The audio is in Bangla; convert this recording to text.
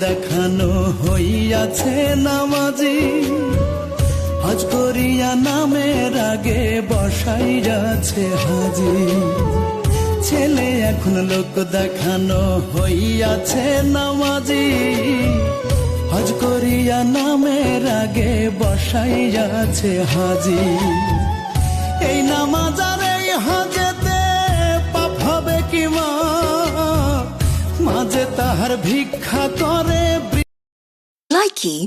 দেখানো হইয়াছে নামাজি, হজ করিয়া নামের আগে বসাইয়াছে হাজি। ছেলে এখন লোক দেখানো হইয়াছে নামাজি, হজ করিয়া নামের আগে বসাইয়াছে হাজি। এই নামাজ আর এই হজেতে পাপ হবে কি মা, মাঝে তাহার ভিক্ষা করে। Likey